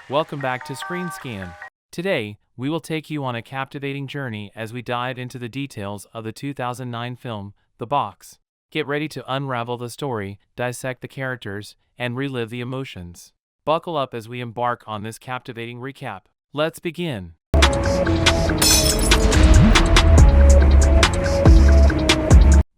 Welcome back to Screen Scan. Today, we will take you on a captivating journey as we dive into the details of the 2009 film, The Box. Get ready to unravel the story, dissect the characters, and relive the emotions. Buckle up as we embark on this captivating recap. Let's begin.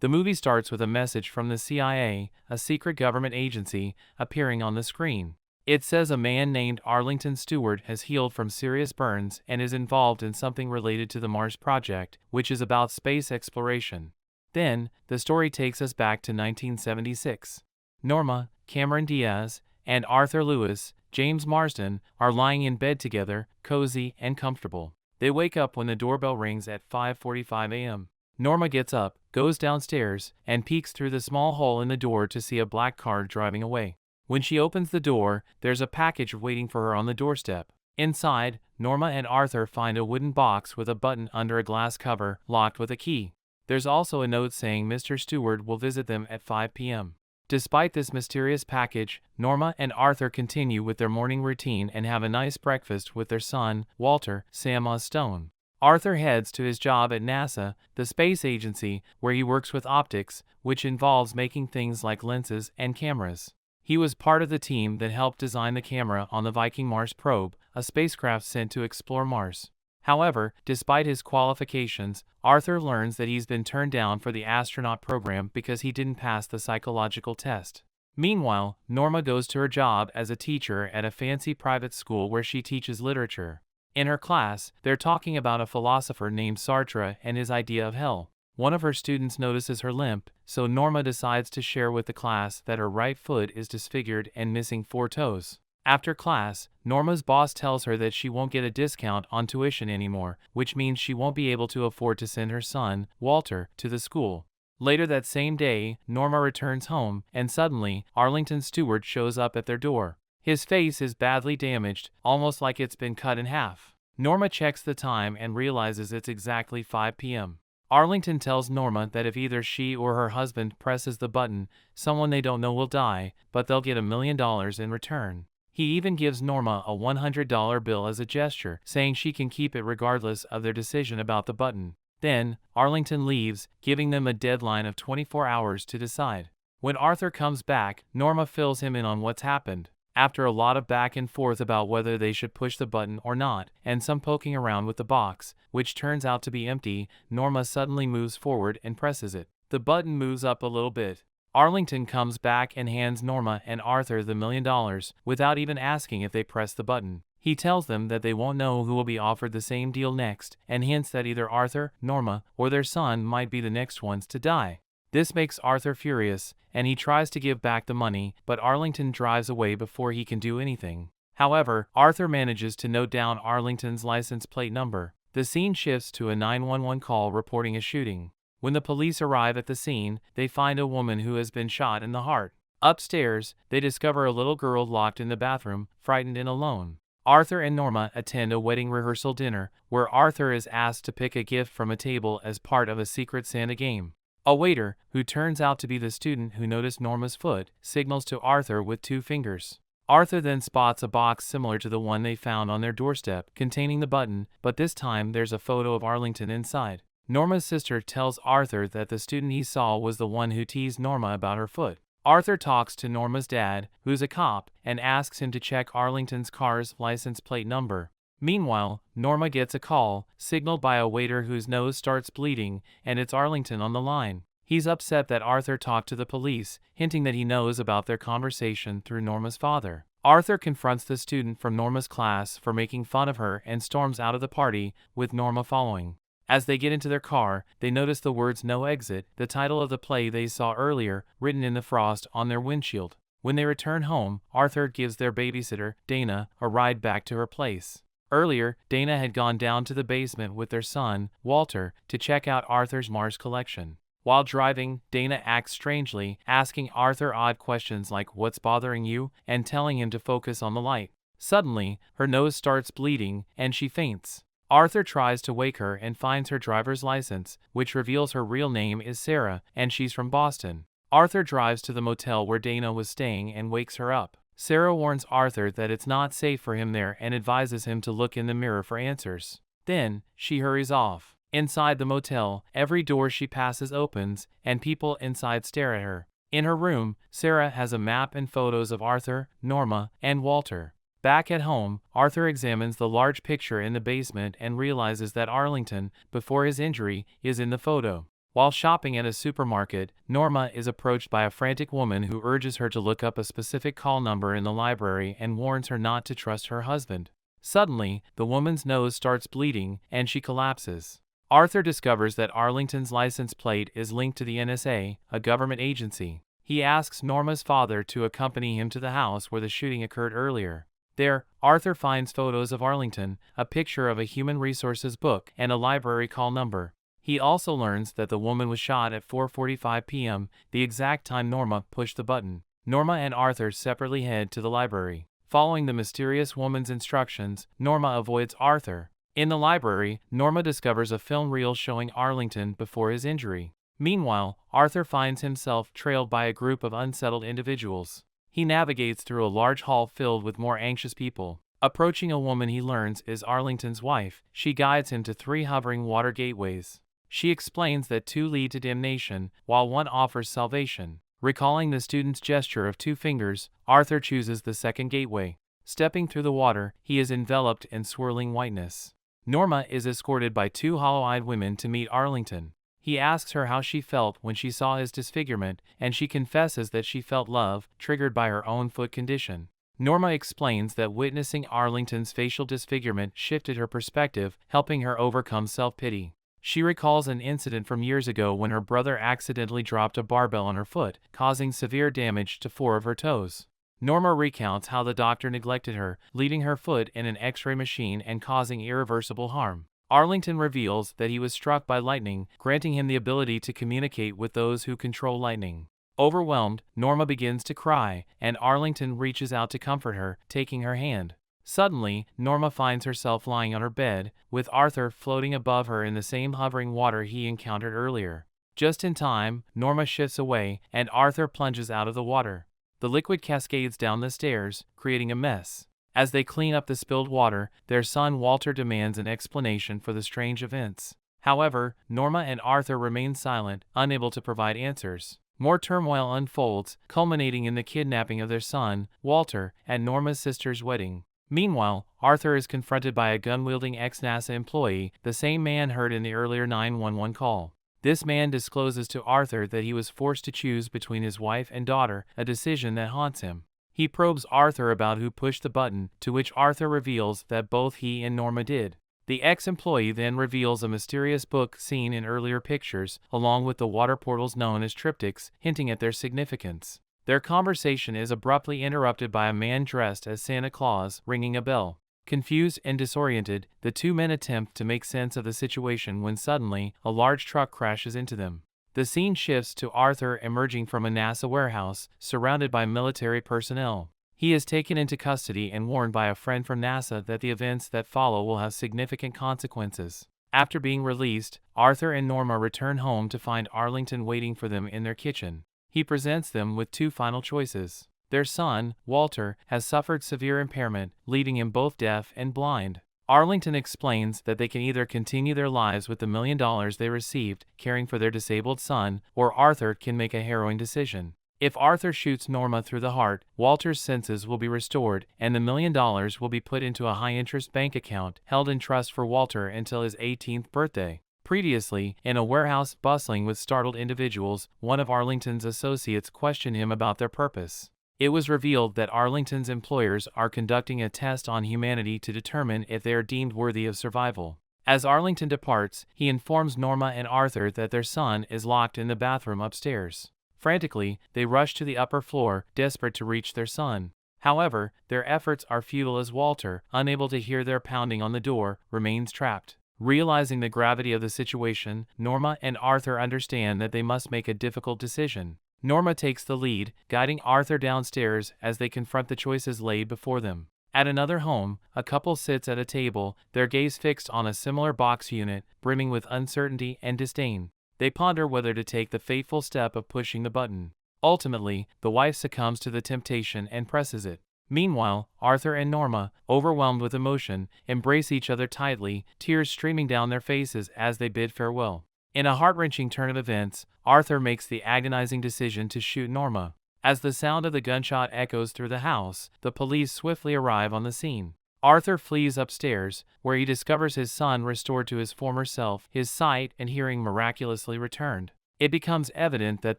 The movie starts with a message from the CIA, a secret government agency, appearing on the screen. It says a man named Arlington Stewart has healed from serious burns and is involved in something related to the Mars Project, which is about space exploration. Then, the story takes us back to 1976. Norma, Cameron Diaz, and Arthur Lewis, James Marsden, are lying in bed together, cozy and comfortable. They wake up when the doorbell rings at 5:45 a.m. Norma gets up, goes downstairs, and peeks through the small hole in the door to see a black car driving away. When she opens the door, there's a package waiting for her on the doorstep. Inside, Norma and Arthur find a wooden box with a button under a glass cover, locked with a key. There's also a note saying Mr. Stewart will visit them at 5 p.m. Despite this mysterious package, Norma and Arthur continue with their morning routine and have a nice breakfast with their son, Walter, Sam Stone. Arthur heads to his job at NASA, the space agency, where he works with optics, which involves making things like lenses and cameras. He was part of the team that helped design the camera on the Viking Mars probe, a spacecraft sent to explore Mars. However, despite his qualifications, Arthur learns that he's been turned down for the astronaut program because he didn't pass the psychological test. Meanwhile, Norma goes to her job as a teacher at a fancy private school where she teaches literature. In her class, they're talking about a philosopher named Sartre and his idea of hell. One of her students notices her limp, so Norma decides to share with the class that her right foot is disfigured and missing 4 toes. After class, Norma's boss tells her that she won't get a discount on tuition anymore, which means she won't be able to afford to send her son, Walter, to the school. Later that same day, Norma returns home, and suddenly, Arlington Stewart shows up at their door. His face is badly damaged, almost like it's been cut in half. Norma checks the time and realizes it's exactly 5 p.m. Arlington tells Norma that if either she or her husband presses the button, someone they don't know will die, but they'll get $1 million in return. He even gives Norma a $100 bill as a gesture, saying she can keep it regardless of their decision about the button. Then, Arlington leaves, giving them a deadline of 24 hours to decide. When Arthur comes back, Norma fills him in on what's happened. After a lot of back and forth about whether they should push the button or not, and some poking around with the box, which turns out to be empty, Norma suddenly moves forward and presses it. The button moves up a little bit. Arlington comes back and hands Norma and Arthur the $1 million, without even asking if they press the button. He tells them that they won't know who will be offered the same deal next, and hints that either Arthur, Norma, or their son might be the next ones to die. This makes Arthur furious, and he tries to give back the money, but Arlington drives away before he can do anything. However, Arthur manages to note down Arlington's license plate number. The scene shifts to a 911 call reporting a shooting. When the police arrive at the scene, they find a woman who has been shot in the heart. Upstairs, they discover a little girl locked in the bathroom, frightened and alone. Arthur and Norma attend a wedding rehearsal dinner, where Arthur is asked to pick a gift from a table as part of a Secret Santa game. A waiter, who turns out to be the student who noticed Norma's foot, signals to Arthur with 2 fingers. Arthur then spots a box similar to the one they found on their doorstep, containing the button, but this time there's a photo of Arlington inside. Norma's sister tells Arthur that the student he saw was the one who teased Norma about her foot. Arthur talks to Norma's dad, who's a cop, and asks him to check Arlington's car's license plate number. Meanwhile, Norma gets a call, signaled by a waiter whose nose starts bleeding, and it's Arlington on the line. He's upset that Arthur talked to the police, hinting that he knows about their conversation through Norma's father. Arthur confronts the student from Norma's class for making fun of her and storms out of the party, with Norma following. As they get into their car, they notice the words "No Exit," the title of the play they saw earlier, written in the frost on their windshield. When they return home, Arthur gives their babysitter, Dana, a ride back to her place. Earlier, Dana had gone down to the basement with their son, Walter, to check out Arthur's Mars collection. While driving, Dana acts strangely, asking Arthur odd questions like "What's bothering you?" and telling him to focus on the light. Suddenly, her nose starts bleeding, and she faints. Arthur tries to wake her and finds her driver's license, which reveals her real name is Sarah, and she's from Boston. Arthur drives to the motel where Dana was staying and wakes her up. Sarah warns Arthur that it's not safe for him there and advises him to look in the mirror for answers. Then, she hurries off. Inside the motel, every door she passes opens, and people inside stare at her. In her room, Sarah has a map and photos of Arthur, Norma, and Walter. Back at home, Arthur examines the large picture in the basement and realizes that Arlington, before his injury, is in the photo. While shopping at a supermarket, Norma is approached by a frantic woman who urges her to look up a specific call number in the library and warns her not to trust her husband. Suddenly, the woman's nose starts bleeding, and she collapses. Arthur discovers that Arlington's license plate is linked to the NSA, a government agency. He asks Norma's father to accompany him to the house where the shooting occurred earlier. There, Arthur finds photos of Arlington, a picture of a human resources book, and a library call number. He also learns that the woman was shot at 4:45 p.m., the exact time Norma pushed the button. Norma and Arthur separately head to the library. Following the mysterious woman's instructions, Norma avoids Arthur. In the library, Norma discovers a film reel showing Arlington before his injury. Meanwhile, Arthur finds himself trailed by a group of unsettled individuals. He navigates through a large hall filled with more anxious people. Approaching a woman he learns is Arlington's wife, she guides him to 3 hovering water gateways. She explains that 2 lead to damnation, while 1 offers salvation. Recalling the student's gesture of 2 fingers, Arthur chooses the second gateway. Stepping through the water, he is enveloped in swirling whiteness. Norma is escorted by 2 hollow-eyed women to meet Arlington. He asks her how she felt when she saw his disfigurement, and she confesses that she felt love, triggered by her own foot condition. Norma explains that witnessing Arlington's facial disfigurement shifted her perspective, helping her overcome self-pity. She recalls an incident from years ago when her brother accidentally dropped a barbell on her foot, causing severe damage to 4 of her toes. Norma recounts how the doctor neglected her, leaving her foot in an X-ray machine and causing irreversible harm. Arlington reveals that he was struck by lightning, granting him the ability to communicate with those who control lightning. Overwhelmed, Norma begins to cry, and Arlington reaches out to comfort her, taking her hand. Suddenly, Norma finds herself lying on her bed, with Arthur floating above her in the same hovering water he encountered earlier. Just in time, Norma shifts away, and Arthur plunges out of the water. The liquid cascades down the stairs, creating a mess. As they clean up the spilled water, their son Walter demands an explanation for the strange events. However, Norma and Arthur remain silent, unable to provide answers. More turmoil unfolds, culminating in the kidnapping of their son, Walter, at Norma's sister's wedding. Meanwhile, Arthur is confronted by a gun-wielding ex-NASA employee, the same man heard in the earlier 911 call. This man discloses to Arthur that he was forced to choose between his wife and daughter, a decision that haunts him. He probes Arthur about who pushed the button, to which Arthur reveals that both he and Norma did. The ex-employee then reveals a mysterious book seen in earlier pictures, along with the water portals known as triptychs, hinting at their significance. Their conversation is abruptly interrupted by a man dressed as Santa Claus, ringing a bell. Confused and disoriented, the 2 men attempt to make sense of the situation when suddenly, a large truck crashes into them. The scene shifts to Arthur emerging from a NASA warehouse, surrounded by military personnel. He is taken into custody and warned by a friend from NASA that the events that follow will have significant consequences. After being released, Arthur and Norma return home to find Arlington waiting for them in their kitchen. He presents them with 2 final choices. Their son, Walter, has suffered severe impairment, leaving him both deaf and blind. Arlington explains that they can either continue their lives with the $1 million they received, caring for their disabled son, or Arthur can make a harrowing decision. If Arthur shoots Norma through the heart, Walter's senses will be restored, and the $1 million will be put into a high-interest bank account, held in trust for Walter until his 18th birthday. Previously, in a warehouse bustling with startled individuals, one of Arlington's associates questioned him about their purpose. It was revealed that Arlington's employers are conducting a test on humanity to determine if they are deemed worthy of survival. As Arlington departs, he informs Norma and Arthur that their son is locked in the bathroom upstairs. Frantically, they rush to the upper floor, desperate to reach their son. However, their efforts are futile as Walter, unable to hear their pounding on the door, remains trapped. Realizing the gravity of the situation, Norma and Arthur understand that they must make a difficult decision. Norma takes the lead, guiding Arthur downstairs as they confront the choices laid before them. At another home, a couple sits at a table, their gaze fixed on a similar box unit, brimming with uncertainty and disdain. They ponder whether to take the fateful step of pushing the button. Ultimately, the wife succumbs to the temptation and presses it. Meanwhile, Arthur and Norma, overwhelmed with emotion, embrace each other tightly, tears streaming down their faces as they bid farewell. In a heart-wrenching turn of events, Arthur makes the agonizing decision to shoot Norma. As the sound of the gunshot echoes through the house, the police swiftly arrive on the scene. Arthur flees upstairs, where he discovers his son restored to his former self, his sight and hearing miraculously returned. It becomes evident that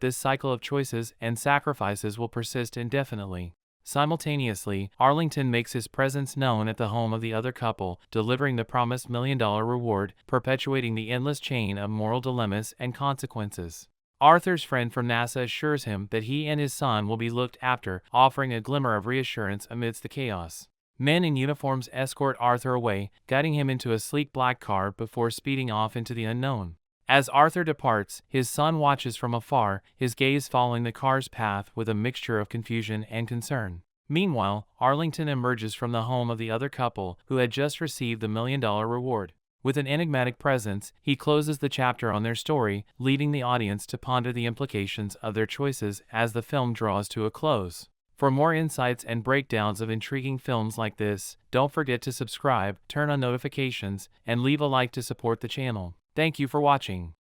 this cycle of choices and sacrifices will persist indefinitely. Simultaneously, Arlington makes his presence known at the home of the other couple, delivering the promised $1 million reward, perpetuating the endless chain of moral dilemmas and consequences. Arthur's friend from NASA assures him that he and his son will be looked after, offering a glimmer of reassurance amidst the chaos. Men in uniforms escort Arthur away, guiding him into a sleek black car before speeding off into the unknown. As Arthur departs, his son watches from afar, his gaze following the car's path with a mixture of confusion and concern. Meanwhile, Arlington emerges from the home of the other couple, who had just received the $1 million reward. With an enigmatic presence, he closes the chapter on their story, leading the audience to ponder the implications of their choices as the film draws to a close. For more insights and breakdowns of intriguing films like this, don't forget to subscribe, turn on notifications, and leave a like to support the channel. Thank you for watching.